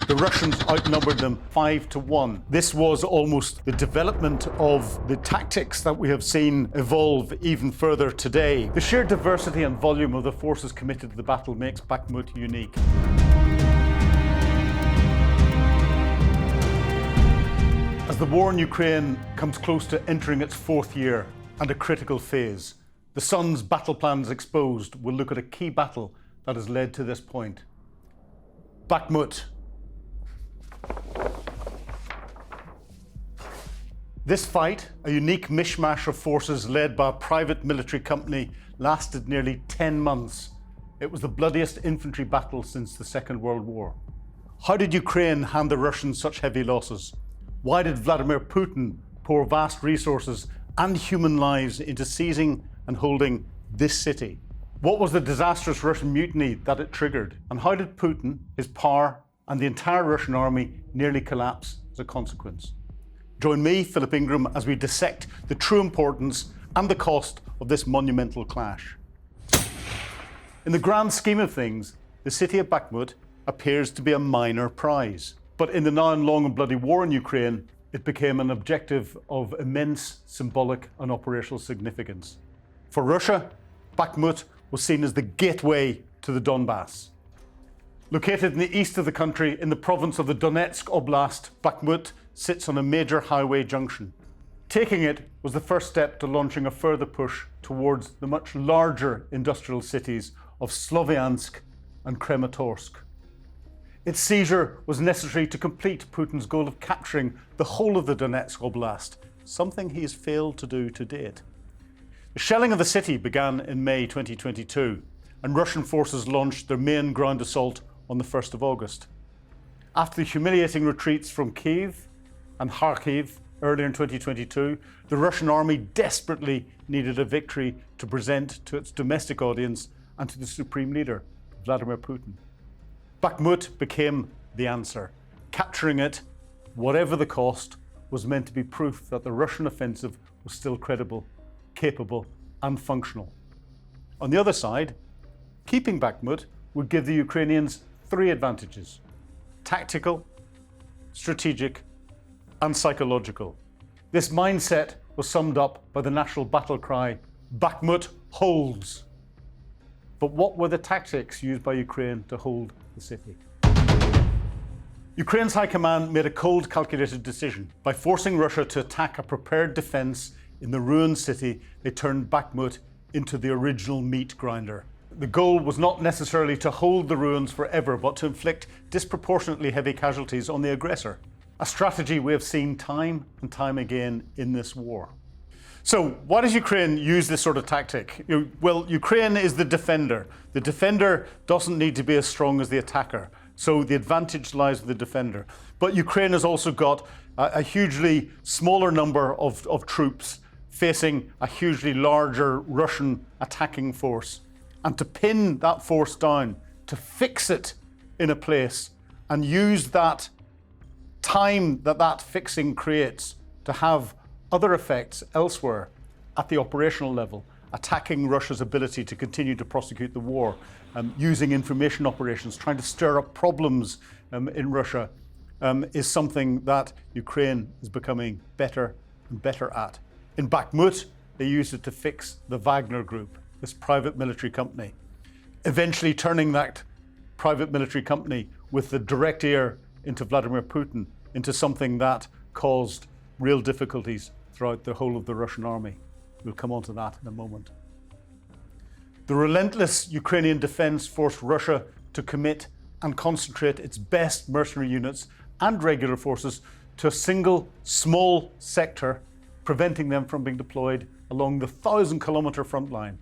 The Russians outnumbered them 5-1. This was almost the development of the tactics that we have seen evolve even further today. The sheer diversity and volume of the forces committed to the battle makes Bakhmut unique. As the war in Ukraine comes close to entering its fourth year and a critical phase, the Sun's battle plans exposed will look at a key battle that has led to this point. Bakhmut. This fight, a unique mishmash of forces led by a private military company, lasted nearly 10 months. It was the bloodiest infantry battle since the Second World War. How did Ukraine hand the Russians such heavy losses? Why did Vladimir Putin pour vast resources and human lives into seizing and holding this city? What was the disastrous Russian mutiny that it triggered? And how did Putin, his power, and the entire Russian army nearly collapse as a consequence? Join me, Philip Ingram, as we dissect the true importance and the cost of this monumental clash. In the grand scheme of things, the city of Bakhmut appears to be a minor prize. But in the now long and bloody war in Ukraine, it became an objective of immense symbolic and operational significance. For Russia, Bakhmut was seen as the gateway to the Donbass. Located in the east of the country, in the province of the Donetsk Oblast, Bakhmut sits on a major highway junction. Taking it was the first step to launching a further push towards the much larger industrial cities of Sloviansk and Kramatorsk. Its seizure was necessary to complete Putin's goal of capturing the whole of the Donetsk Oblast, something he has failed to do to date. The shelling of the city began in May 2022, and Russian forces launched their main ground assault on the 1st of August. After the humiliating retreats from Kyiv and Kharkiv earlier in 2022, the Russian army desperately needed a victory to present to its domestic audience and to the supreme leader, Vladimir Putin. Bakhmut became the answer. Capturing it, whatever the cost, was meant to be proof that the Russian offensive was still credible, capable, and functional. On the other side, keeping Bakhmut would give the Ukrainians three advantages: tactical, strategic, and psychological. This mindset was summed up by the national battle cry, "Bakhmut holds." But what were the tactics used by Ukraine to hold the city? Ukraine's high command made a cold, calculated decision. By forcing Russia to attack a prepared defense in the ruined city, they turned Bakhmut into the original meat grinder. The goal was not necessarily to hold the ruins forever, but to inflict disproportionately heavy casualties on the aggressor. A strategy we have seen time and time again in this war. So why does Ukraine use this sort of tactic? Well, Ukraine is the defender. The defender doesn't need to be as strong as the attacker. So the advantage lies with the defender. But Ukraine has also got a hugely smaller number of troops facing a hugely larger Russian attacking force. And to pin that force down, to fix it in a place and use that time that fixing creates to have other effects elsewhere at the operational level, attacking Russia's ability to continue to prosecute the war, using information operations, trying to stir up problems in Russia, is something that Ukraine is becoming better and better at. In Bakhmut, they used it to fix the Wagner Group, this private military company, eventually turning that private military company with the direct ear into Vladimir Putin into something that caused real difficulties throughout the whole of the Russian army. We'll come on to that in a moment. The relentless Ukrainian defense forced Russia to commit and concentrate its best mercenary units and regular forces to a single small sector, preventing them from being deployed along the 1,000-kilometer front line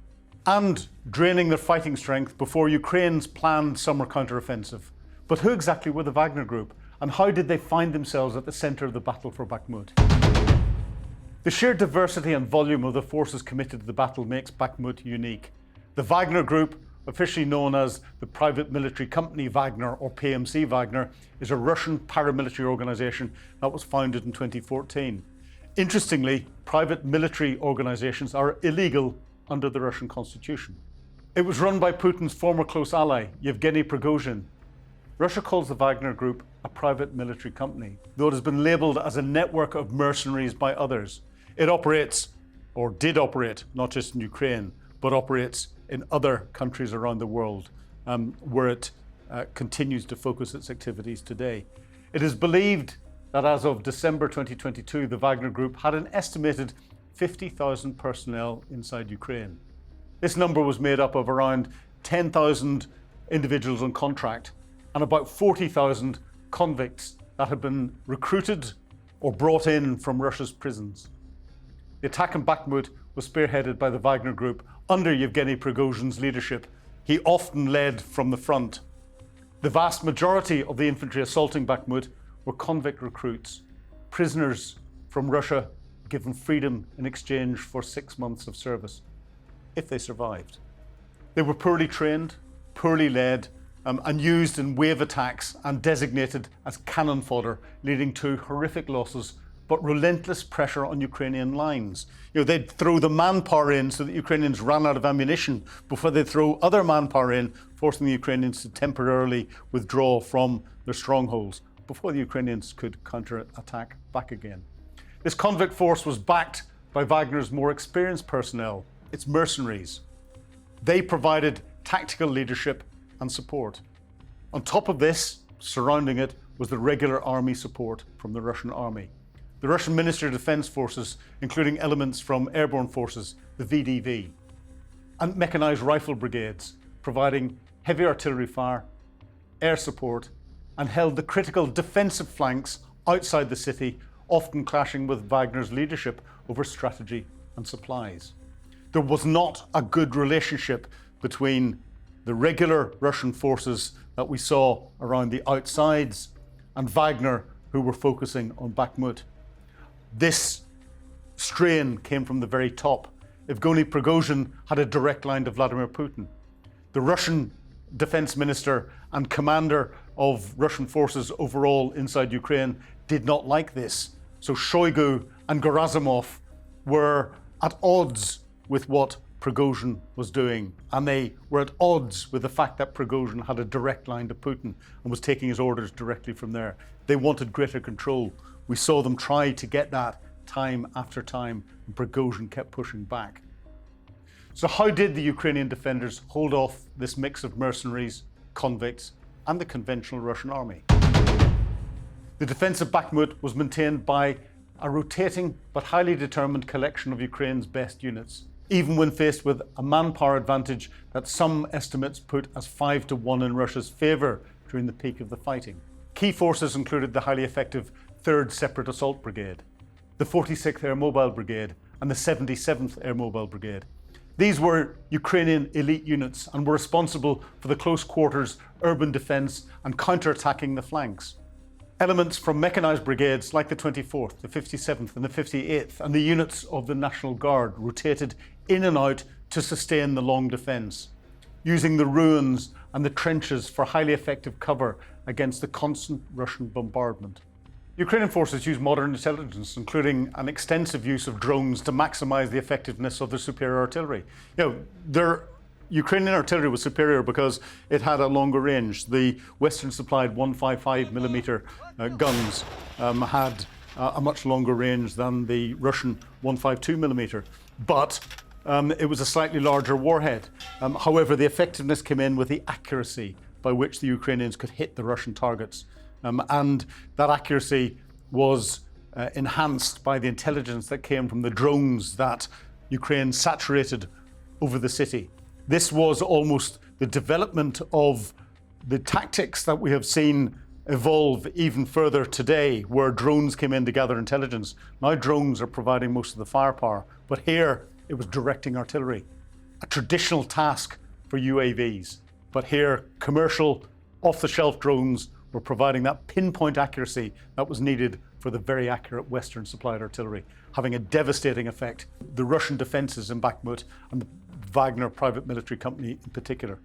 and draining their fighting strength before Ukraine's planned summer counteroffensive. But who exactly were the Wagner Group, and how did they find themselves at the center of the battle for Bakhmut? The sheer diversity and volume of the forces committed to the battle makes Bakhmut unique. The Wagner Group, officially known as the Private Military Company Wagner or PMC Wagner, is a Russian paramilitary organization that was founded in 2014. Interestingly, private military organizations are illegal under the Russian constitution. It was run by Putin's former close ally, Yevgeny Prigozhin. Russia calls the Wagner Group a private military company, though it has been labelled as a network of mercenaries by others. It operates, or did operate, not just in Ukraine, but operates in other countries around the world, where it continues to focus its activities today. It is believed that as of December 2022, the Wagner Group had an estimated 50,000 personnel inside Ukraine. This number was made up of around 10,000 individuals on contract and about 40,000 convicts that had been recruited or brought in from Russia's prisons. The attack in Bakhmut was spearheaded by the Wagner Group under Yevgeny Prigozhin's leadership. He often led from the front. The vast majority of the infantry assaulting Bakhmut were convict recruits, prisoners from Russia given freedom in exchange for 6 months of service, if they survived. They were poorly trained, poorly led, and used in wave attacks and designated as cannon fodder, leading to horrific losses, but relentless pressure on Ukrainian lines. They'd throw the manpower in so that Ukrainians ran out of ammunition before they'd throw other manpower in, forcing the Ukrainians to temporarily withdraw from their strongholds before the Ukrainians could counter-attack back again. This convict force was backed by Wagner's more experienced personnel, its mercenaries. They provided tactical leadership and support. On top of this, surrounding it, was the regular army support from the Russian army. The Russian Ministry of Defense Forces, including elements from airborne forces, the VDV, and mechanized rifle brigades, providing heavy artillery fire, air support, and held the critical defensive flanks outside the city, often clashing with Wagner's leadership over strategy and supplies. There was not a good relationship between the regular Russian forces that we saw around the outsides and Wagner, who were focusing on Bakhmut. This strain came from the very top. Yevgeny Prigozhin had a direct line to Vladimir Putin. The Russian defense minister and commander of Russian forces overall inside Ukraine did not like this. So Shoigu and Gerasimov were at odds with what Prigozhin was doing, and they were at odds with the fact that Prigozhin had a direct line to Putin and was taking his orders directly from there. They wanted greater control. We saw them try to get that time after time, and Prigozhin kept pushing back. So how did the Ukrainian defenders hold off this mix of mercenaries, convicts, and the conventional Russian army? The defense of Bakhmut was maintained by a rotating but highly determined collection of Ukraine's best units, even when faced with a manpower advantage that some estimates put as 5-1 in Russia's favour during the peak of the fighting. Key forces included the highly effective 3rd Separate Assault Brigade, the 46th Air Mobile Brigade, and the 77th Air Mobile Brigade. These were Ukrainian elite units and were responsible for the close quarters, urban defence and counter-attacking the flanks. Elements from mechanised brigades like the 24th, the 57th and the 58th and the units of the National Guard rotated in and out to sustain the long defence, using the ruins and the trenches for highly effective cover against the constant Russian bombardment. Ukrainian forces use modern intelligence, including an extensive use of drones to maximise the effectiveness of their superior artillery. Their Ukrainian artillery was superior because it had a longer range. The Western supplied 155mm guns had a much longer range than the Russian 152mm, but it was a slightly larger warhead. However, the effectiveness came in with the accuracy by which the Ukrainians could hit the Russian targets. And that accuracy was enhanced by the intelligence that came from the drones that Ukraine saturated over the city. This was almost the development of the tactics that we have seen evolve even further today, where drones came in to gather intelligence. Now drones are providing most of the firepower, but here it was directing artillery, a traditional task for UAVs. But here, commercial, off-the-shelf drones were providing that pinpoint accuracy that was needed for the very accurate Western supplied artillery, having a devastating effect. The Russian defences in Bakhmut and the Wagner private military company in particular.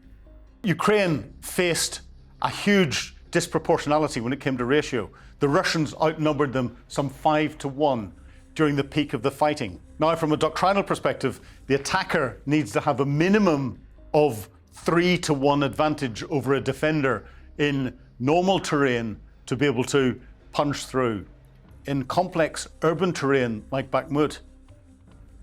Ukraine faced a huge disproportionality when it came to ratio. The Russians outnumbered them some 5-1 during the peak of the fighting. Now, from a doctrinal perspective, the attacker needs to have a minimum of 3-1 advantage over a defender in normal terrain to be able to punch through. In complex urban terrain like Bakhmut,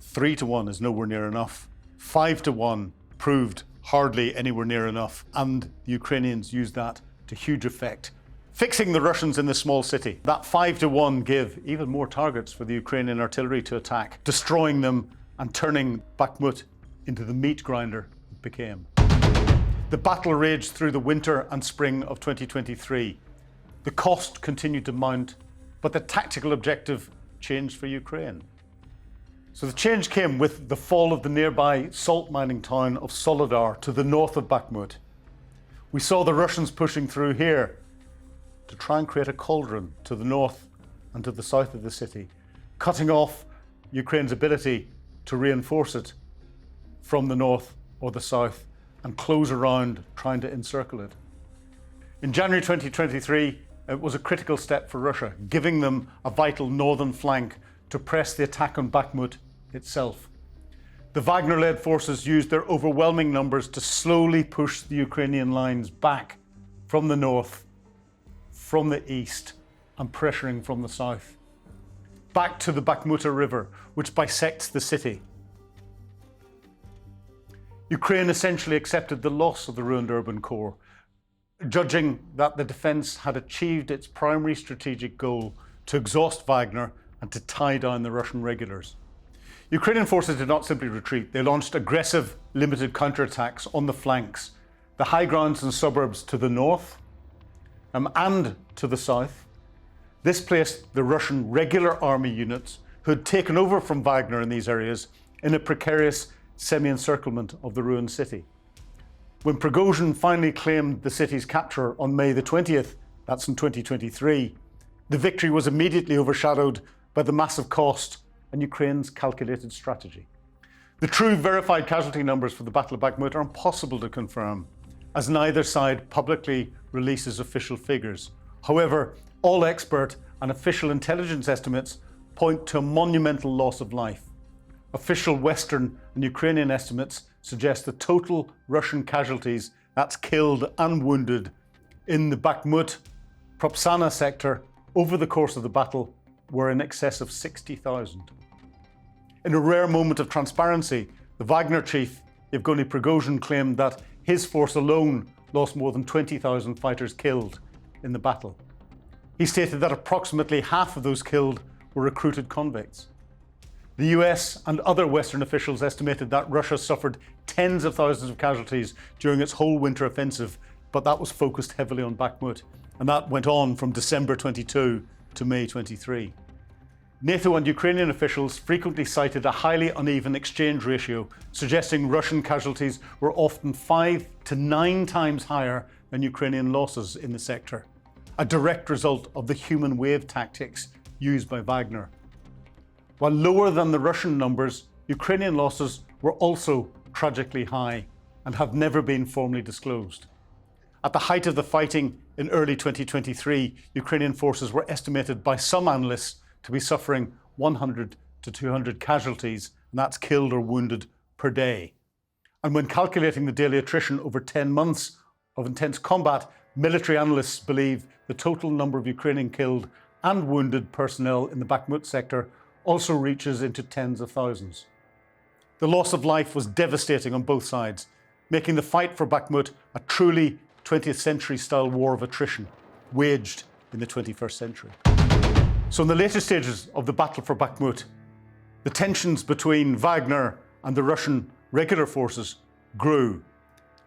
3-1 is nowhere near enough. 5-1 proved hardly anywhere near enough, and the Ukrainians used that to huge effect, fixing the Russians in this small city. That 5-1 gave even more targets for the Ukrainian artillery to attack, destroying them and turning Bakhmut into the meat grinder it became. The battle raged through the winter and spring of 2023. The cost continued to mount, but the tactical objective changed for Ukraine. So the change came with the fall of the nearby salt mining town of Soledar to the north of Bakhmut. We saw the Russians pushing through here to try and create a cauldron to the north and to the south of the city, cutting off Ukraine's ability to reinforce it from the north or the south and close around trying to encircle it. In January 2023, it was a critical step for Russia, giving them a vital northern flank to press the attack on Bakhmut itself. The Wagner-led forces used their overwhelming numbers to slowly push the Ukrainian lines back from the north, from the east, and pressuring from the south, back to the Bakhmuta River, which bisects the city. Ukraine essentially accepted the loss of the ruined urban core, judging that the defence had achieved its primary strategic goal to exhaust Wagner and to tie down the Russian regulars. Ukrainian forces did not simply retreat. They launched aggressive, limited counterattacks on the flanks, the high grounds and suburbs to the north and to the south. This placed the Russian regular army units who had taken over from Wagner in these areas in a precarious semi-encirclement of the ruined city. When Prigozhin finally claimed the city's capture on May the 20th, that's in 2023, the victory was immediately overshadowed by the massive cost and Ukraine's calculated strategy. The true verified casualty numbers for the Battle of Bakhmut are impossible to confirm, as neither side publicly releases official figures. However, all expert and official intelligence estimates point to a monumental loss of life. Official Western and Ukrainian estimates suggest the total Russian casualties, that's killed and wounded, in the Bakhmut Propsana sector over the course of the battle were in excess of 60,000. In a rare moment of transparency, the Wagner chief, Yevgeny Prigozhin, claimed that his force alone lost more than 20,000 fighters killed in the battle. He stated that approximately half of those killed were recruited convicts. The US and other Western officials estimated that Russia suffered tens of thousands of casualties during its whole winter offensive, but that was focused heavily on Bakhmut, and that went on from December 22 to May 23. NATO and Ukrainian officials frequently cited a highly uneven exchange ratio, suggesting Russian casualties were often 5 to 9 times higher than Ukrainian losses in the sector, a direct result of the human wave tactics used by Wagner. While lower than the Russian numbers, Ukrainian losses were also tragically high and have never been formally disclosed. At the height of the fighting in early 2023, Ukrainian forces were estimated by some analysts to be suffering 100 to 200 casualties, and that's killed or wounded per day. And when calculating the daily attrition over 10 months of intense combat, military analysts believe the total number of Ukrainian killed and wounded personnel in the Bakhmut sector also reaches into tens of thousands. The loss of life was devastating on both sides, making the fight for Bakhmut a truly 20th century style war of attrition, waged in the 21st century. So in the later stages of the battle for Bakhmut, the tensions between Wagner and the Russian regular forces grew,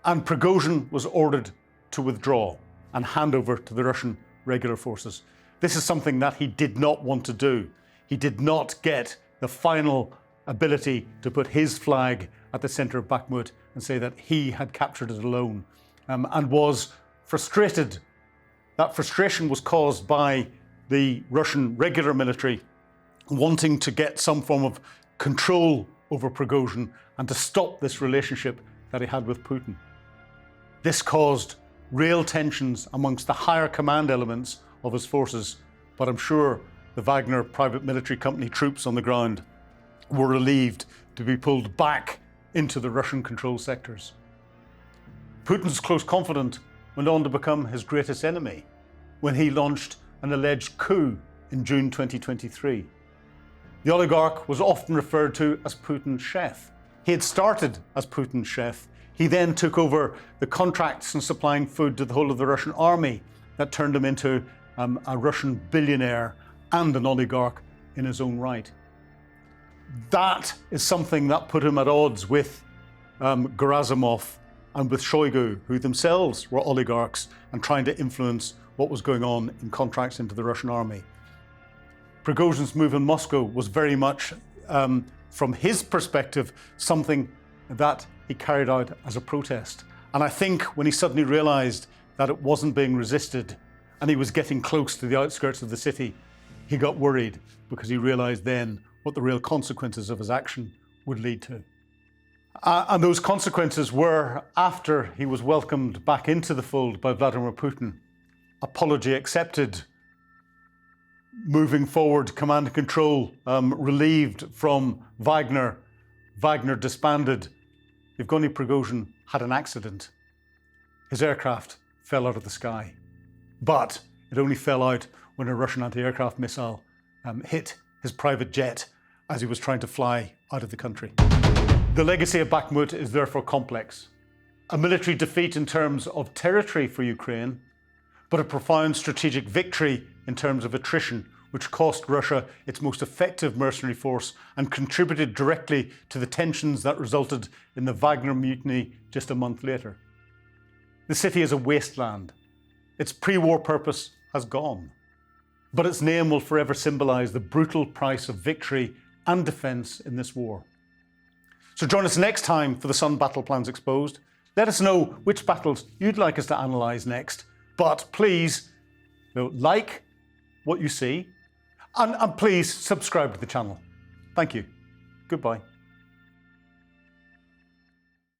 and Prigozhin was ordered to withdraw and hand over to the Russian regular forces. This is something that he did not want to do. He did not get the final ability to put his flag at the center of Bakhmut and say that he had captured it alone, and was frustrated. That frustration was caused by the Russian regular military wanting to get some form of control over Prigozhin and to stop this relationship that he had with Putin. This caused real tensions amongst the higher command elements of his forces, but I'm sure the Wagner private military company troops on the ground were relieved to be pulled back into the Russian controlled sectors. Putin's close confidant went on to become his greatest enemy. when he launched an alleged coup in June 2023. The oligarch was often referred to as Putin's chef. He had started as Putin's chef. He then took over the contracts and supplying food to the whole of the Russian army that turned him into a Russian billionaire and an oligarch in his own right. That is something that put him at odds with Gerasimov and with Shoigu, who themselves were oligarchs and trying to influence what was going on in contracts into the Russian army. Prigozhin's move in Moscow was very much, from his perspective, something that he carried out as a protest. And I think when he suddenly realized that it wasn't being resisted and he was getting close to the outskirts of the city, he got worried because he realized then what the real consequences of his action would lead to. And those consequences were, after he was welcomed back into the fold by Vladimir Putin, apology accepted, moving forward, command and control relieved from Wagner, Wagner disbanded. Yevgeny Prigozhin had an accident. His aircraft fell out of the sky, but it only fell out when a Russian anti-aircraft missile hit his private jet as he was trying to fly out of the country. The legacy of Bakhmut is therefore complex. A military defeat in terms of territory for Ukraine, but a profound strategic victory in terms of attrition, which cost Russia its most effective mercenary force and contributed directly to the tensions that resulted in the Wagner mutiny just a month later. The city is a wasteland. Its pre-war purpose has gone, but its name will forever symbolize the brutal price of victory and defense in this war. So join us next time for the Sun Battle Plans Exposed. Let us know which battles you'd like us to analyze next, but please like what you see and please subscribe to the channel. Thank you. Goodbye.